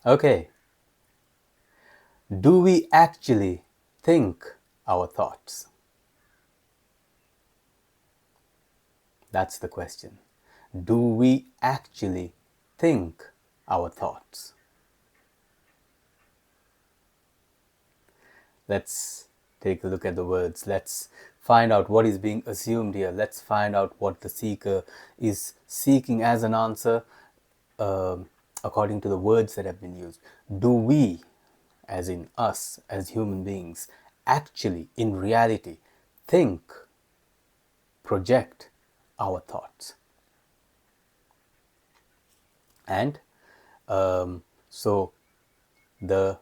Okay, do we actually think our thoughts? That's the question. Do we actually think our thoughts? Let's take a look at the words. Let's find out what is being assumed here. Let's find out what the seeker is seeking as an answer according to the words that have been used. Do we, as in us, as human beings, actually, in reality, think, project our thoughts? And so the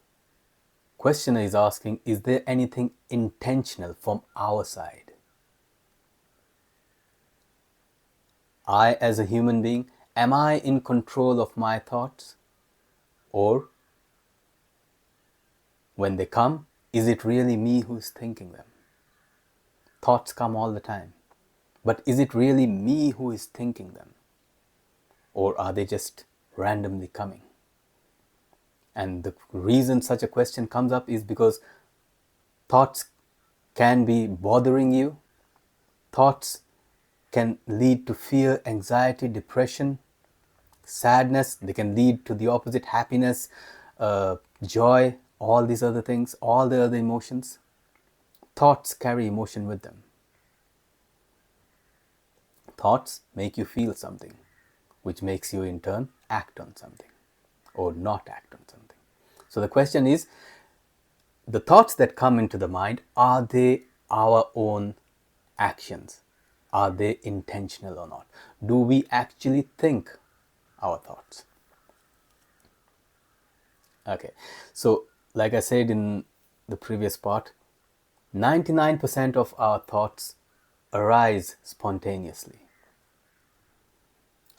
questioner is asking, is there anything intentional from our side? I, as a human being, am I in control of my thoughts? Or when they come, is it really me who's thinking them? Thoughts come all the time. But is it really me who is thinking them? Or are they just randomly coming? And the reason such a question comes up is because thoughts can be bothering you. Thoughts can lead to fear, anxiety, depression, sadness. They can lead to the opposite, happiness, joy, all these other things, all the other emotions. Thoughts carry emotion with them. Thoughts make you feel something, which makes you in turn act on something or not act on something. So the question is, the thoughts that come into the mind, are they our own actions? Are they intentional or not? Do we actually think our thoughts? Okay, so like I said in the previous part, 99% of our thoughts arise spontaneously.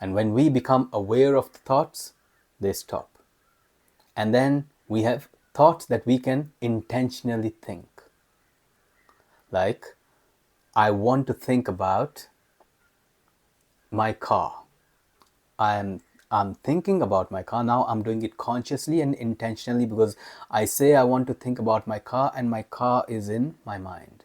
And when we become aware of the thoughts, they stop. And then we have thoughts that we can intentionally think. Like, I want to think about my car. I'm thinking about my car now. I'm doing it consciously and intentionally because I say I want to think about my car and my car is in my mind.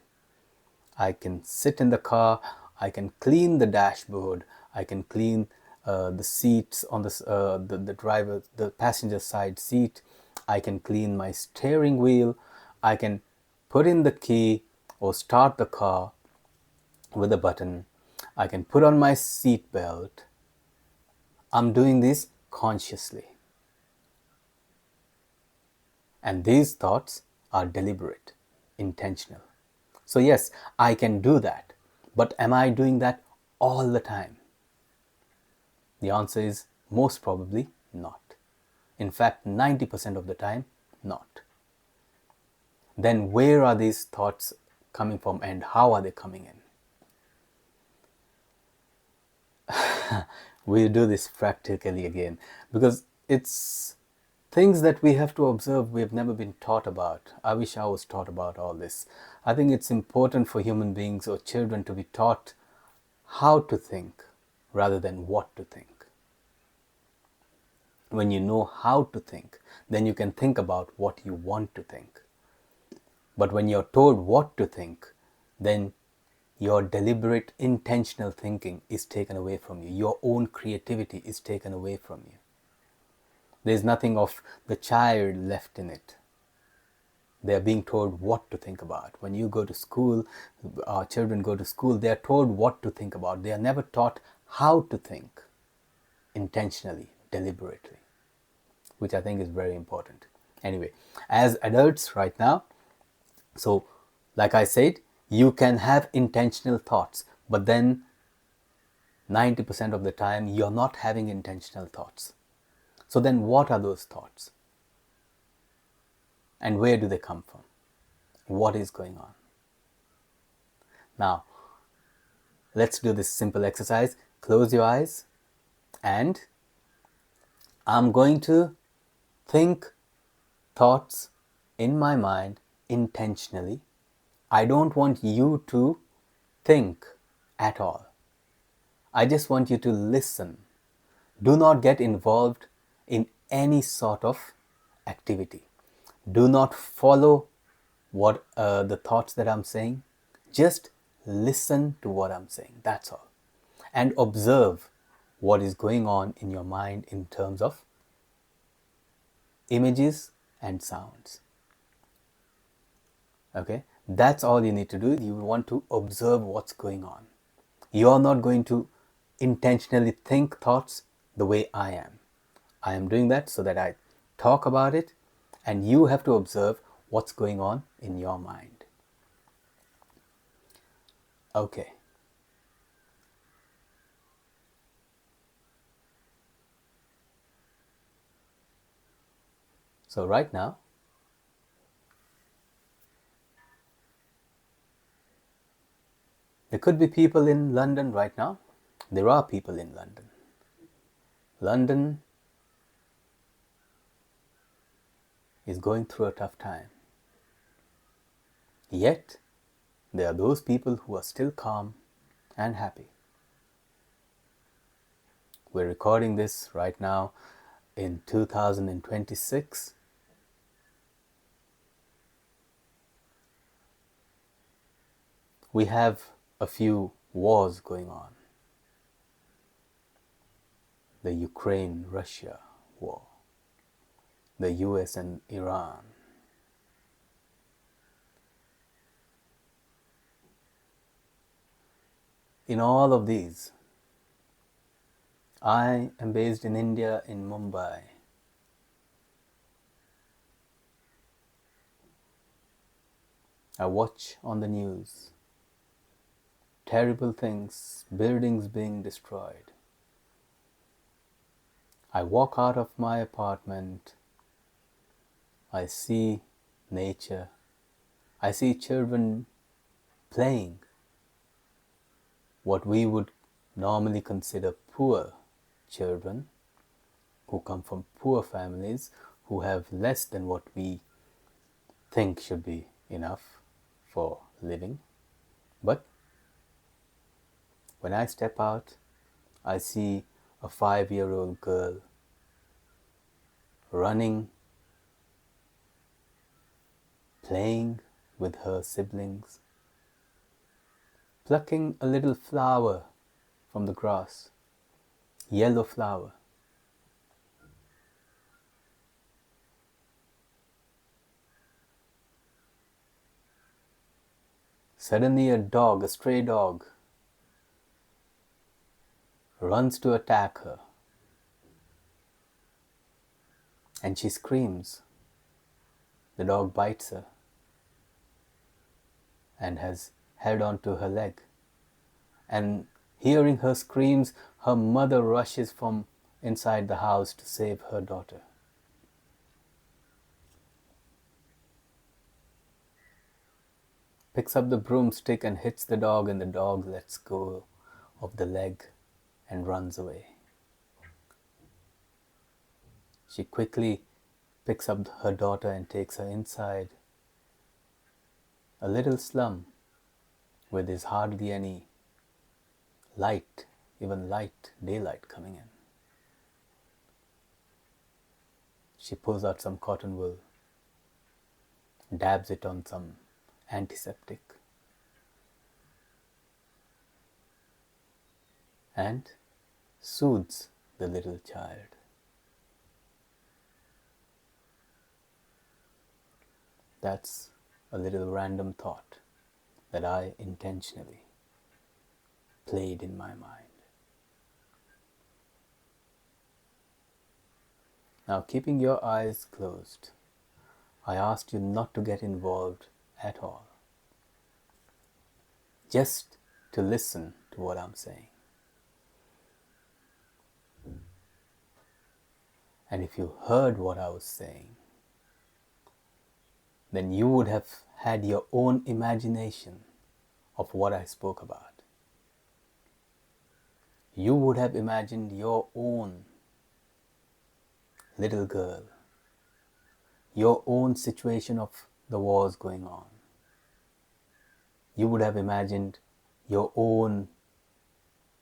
I can sit in the car, I can clean the dashboard, I can clean the seats on the driver, the passenger side seat, I can clean my steering wheel, I can put in the key or start the car with a button, I can put on my seat belt. I'm doing this consciously. And these thoughts are deliberate, intentional. So yes, I can do that. But am I doing that all the time? The answer is most probably not. In fact, 90% of the time, not. Then where are these thoughts coming from and how are they coming in? We'll do this practically again because it's things that we have to observe, we've never been taught about. I wish I was taught about all this. I think it's important for human beings or children to be taught how to think rather than what to think. When you know how to think, then you can think about what you want to think. But when you're told what to think, then your deliberate, intentional thinking is taken away from you. Your own creativity is taken away from you. There's nothing of the child left in it. They are being told what to think about. When you go to school, our children go to school, they are told what to think about. They are never taught how to think intentionally, deliberately, which I think is very important. Anyway, as adults right now, so like I said, you can have intentional thoughts, but then 90% of the time you're not having intentional thoughts. So then what are those thoughts? And where do they come from? What is going on? Now, let's do this simple exercise. Close your eyes and I'm going to think thoughts in my mind intentionally. I don't want you to think at all. I just want you to listen. Do not get involved in any sort of activity. Do not follow what the thoughts that I'm saying. Just listen to what I'm saying. That's all. And observe what is going on in your mind in terms of images and sounds. Okay, that's all you need to do. You want to observe what's going on. You're not going to intentionally think thoughts the way I am. I am doing that so that I talk about it, and you have to observe what's going on in your mind. Okay. So right now, there could be people in London right now. There are people in London. London is going through a tough time. Yet, there are those people who are still calm and happy. We're recording this right now in 2026. We have a few wars going on. The Ukraine-Russia war, the US and Iran. In all of these, I am based in India, in Mumbai. I watch on the news terrible things, buildings being destroyed. I walk out of my apartment, I see nature, I see children playing what we would normally consider poor children, who come from poor families, who have less than what we think should be enough for living. But when I step out, I see a 5-year-old girl running, playing with her siblings, plucking a little flower from the grass, yellow flower. Suddenly a dog, a stray dog, runs to attack her, and she screams. The dog bites her and has held on to her leg. And hearing her screams, her mother rushes from inside the house to save her daughter. Picks up the broomstick and hits the dog, and the dog lets go of the leg and runs away. She quickly picks up her daughter and takes her inside a little slum where there's hardly any light, even light daylight coming in. She pulls out some cotton wool, dabs it on some antiseptic, and soothes the little child. That's a little random thought that I intentionally played in my mind. Now, keeping your eyes closed, I asked you not to get involved at all. Just to listen to what I'm saying. And if you heard what I was saying, then you would have had your own imagination of what I spoke about. You would have imagined your own little girl, your own situation of the wars going on. You would have imagined your own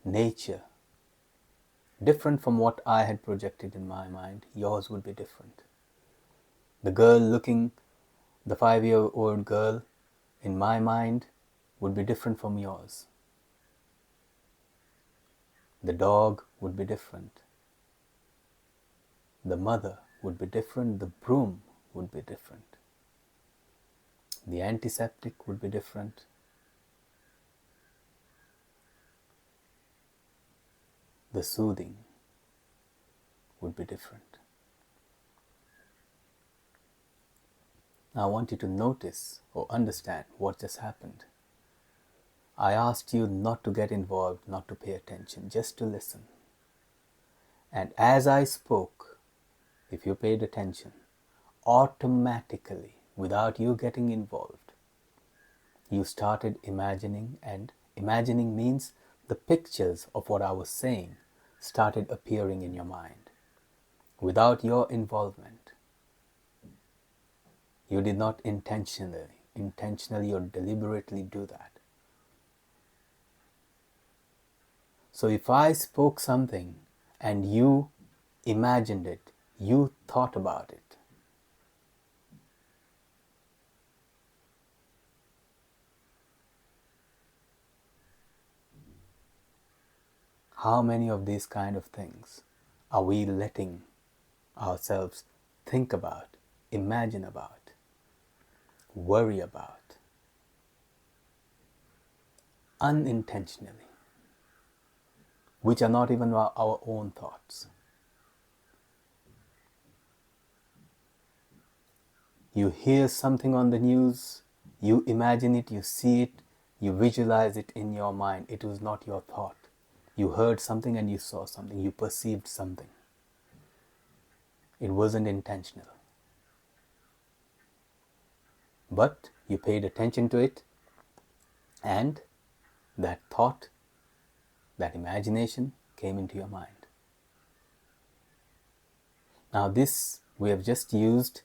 nature, different from what I had projected in my mind. Yours would be different. The girl looking, the 5-year-old girl in my mind would be different from yours. The dog would be different. The mother would be different. The broom would be different. The antiseptic would be different. The soothing would be different. Now I want you to notice or understand what just happened. I asked you not to get involved, not to pay attention, just to listen. And as I spoke, if you paid attention, automatically, without you getting involved, you started imagining, and imagining means the pictures of what I was saying started appearing in your mind without your involvement. You did not intentionally or deliberately do that. So if I spoke something and you imagined it, you thought about it, how many of these kind of things are we letting ourselves think about, imagine about, worry about, unintentionally, which are not even our own thoughts? You hear something on the news, you imagine it, you see it, you visualize it in your mind. It was not your thought. You heard something and you saw something, you perceived something. It wasn't intentional. But you paid attention to it, and that thought, that imagination came into your mind. Now this we have just used.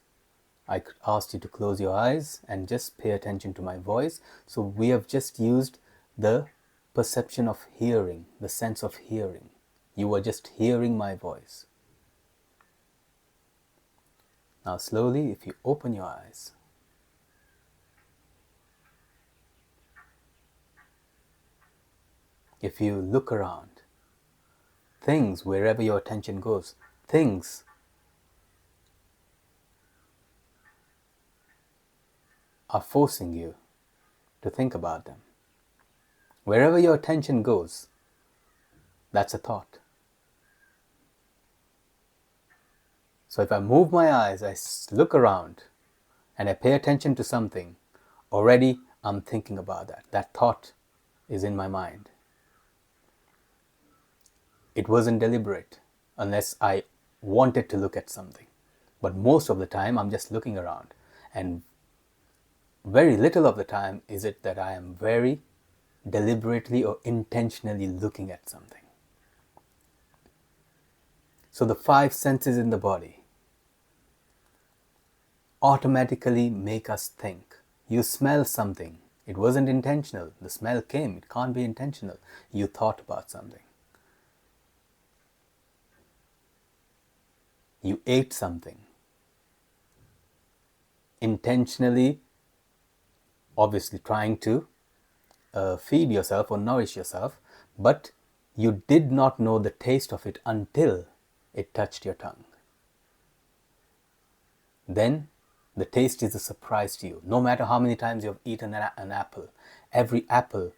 I asked you to close your eyes and just pay attention to my voice. So we have just used the perception of hearing, the sense of hearing. You were just hearing my voice. Now slowly, if you open your eyes, if you look around, things, wherever your attention goes, things are forcing you to think about them. Wherever your attention goes, that's a thought. So if I move my eyes, I look around, and I pay attention to something, already I'm thinking about that. That thought is in my mind. It wasn't deliberate unless I wanted to look at something. But most of the time I'm just looking around, and very little of the time is it that I am very deliberately or intentionally looking at something. So the 5 senses in the body automatically make us think. You smell something. It wasn't intentional. The smell came. It can't be intentional. You thought about something. You ate something. Intentionally, obviously trying to feed yourself or nourish yourself, but you did not know the taste of it until it touched your tongue. Then the taste is a surprise to you. No matter how many times you have eaten an apple, every apple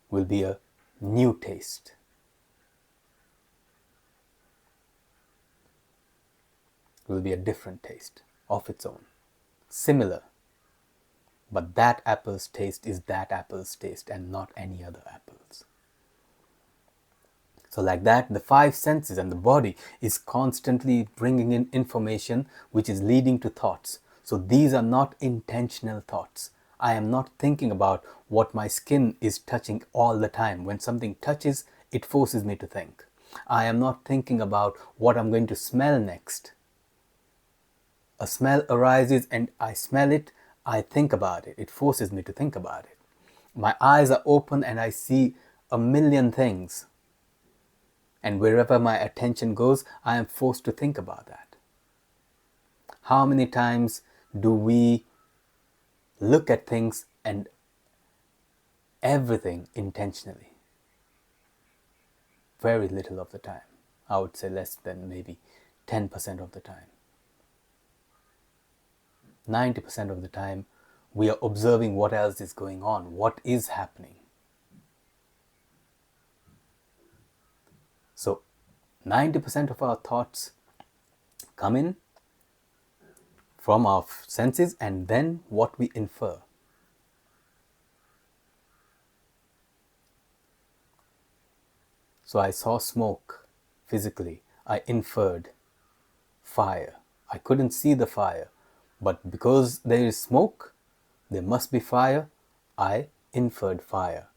will be a new taste. It will be a different taste of its own. Similar, but that apple's taste is that apple's taste and not any other apples. So like that, the 5 senses and the body is constantly bringing in information which is leading to thoughts. So these are not intentional thoughts. I am not thinking about what my skin is touching all the time. When something touches, it forces me to think. I am not thinking about what I'm going to smell next. A smell arises and I smell it, I think about it. It forces me to think about it. My eyes are open and I see a million things. And wherever my attention goes, I am forced to think about that. How many times do we look at things and everything intentionally? Very little of the time. I would say less than maybe 10% of the time. 90% of the time, we are observing what else is going on, what is happening. So 90% of our thoughts come in from our senses and then what we infer. So I saw smoke physically. I inferred fire. I couldn't see the fire, but because there is smoke, there must be fire. I inferred fire.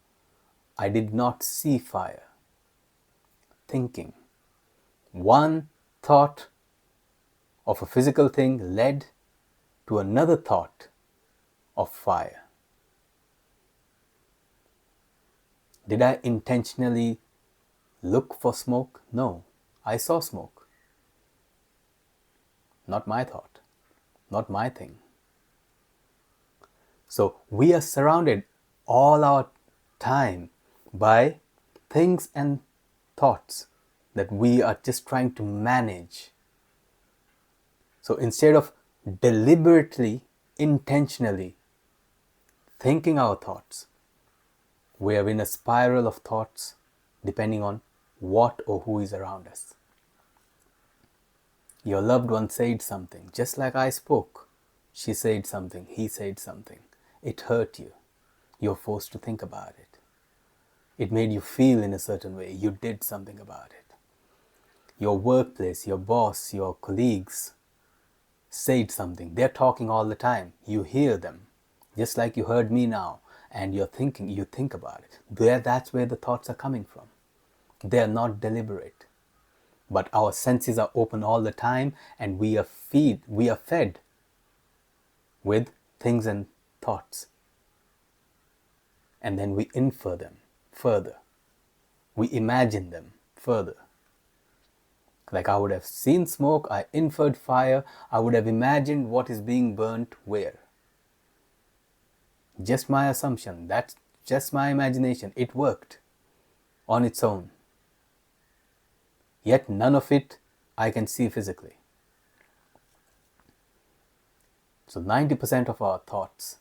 I did not see fire. Thinking. One thought of a physical thing led to another thought of fire. Did I intentionally look for smoke? No, I saw smoke. Not my thought, not my thing. So we are surrounded all our time by things and thoughts that we are just trying to manage. So instead of deliberately, intentionally thinking our thoughts, we are in a spiral of thoughts depending on what or who is around us. Your loved one said something, just like I spoke. She said something, he said something. It hurt you. You're forced to think about it. It made you feel in a certain way. You did something about it. Your workplace, your boss, your colleagues said something. They're talking all the time. You hear them, just like you heard me now. And you're thinking, you think about it. That's where the thoughts are coming from. They're not deliberate. But our senses are open all the time and we are fed with things and thoughts. And then we infer them further. We imagine them further. Like I would have seen smoke, I inferred fire, I would have imagined what is being burnt where. Just my assumption, that's just my imagination. It worked on its own. Yet none of it I can see physically. So 90% of our thoughts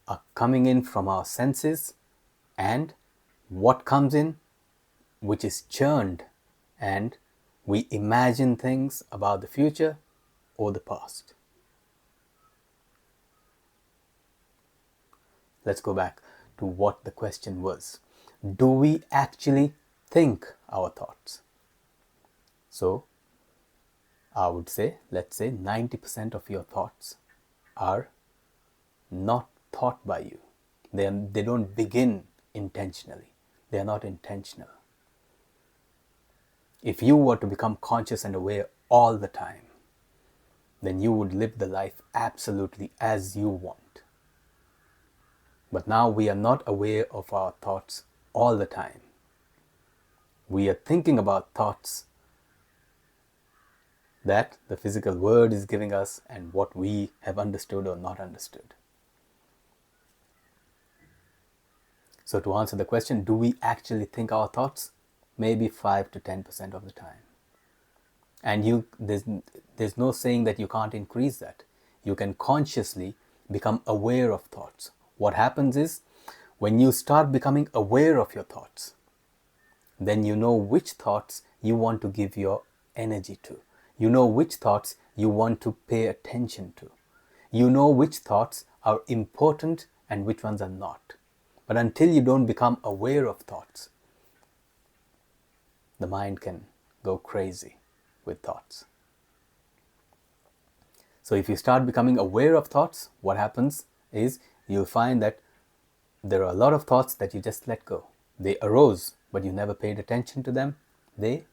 are coming in from our senses and what comes in, which is churned, and we imagine things about the future or the past. Let's go back to what the question was. Do we actually think our thoughts? So I would say, let's say 90% of your thoughts are not thought by you. They don't begin intentionally. They are not intentional. If you were to become conscious and aware all the time, then you would live the life absolutely as you want. But now we are not aware of our thoughts all the time. We are thinking about thoughts that the physical world is giving us and what we have understood or not understood. So to answer the question, do we actually think our thoughts? Maybe 5 to 10% of the time. And there's no saying that you can't increase that. You can consciously become aware of thoughts. What happens is, when you start becoming aware of your thoughts, then you know which thoughts you want to give your energy to. You know which thoughts you want to pay attention to. You know which thoughts are important and which ones are not. But until you don't become aware of thoughts, the mind can go crazy with thoughts. So if you start becoming aware of thoughts, what happens is you'll find that there are a lot of thoughts that you just let go. They arose, but you never paid attention to them. They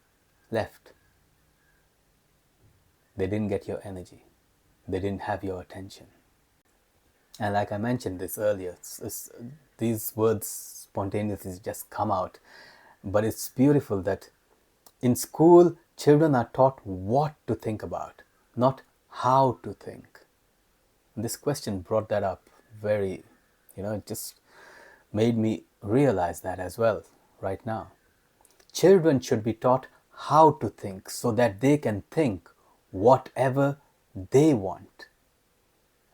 left. They didn't get your energy. They didn't have your attention. And like I mentioned this earlier, these words spontaneously just come out. But it's beautiful that in school, children are taught what to think about, not how to think. This question brought that up very, it just made me realize that as well right now. Children should be taught how to think so that they can think whatever they want,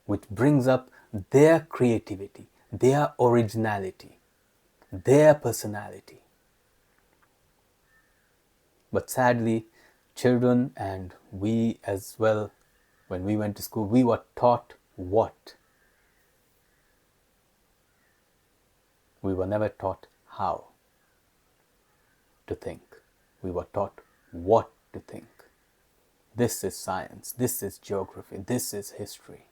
which brings up their creativity, their originality, their personality. But sadly, children and we as well, when we went to school, we were taught what? We were never taught how to think. We were taught what to think. This is science, this is geography, this is history.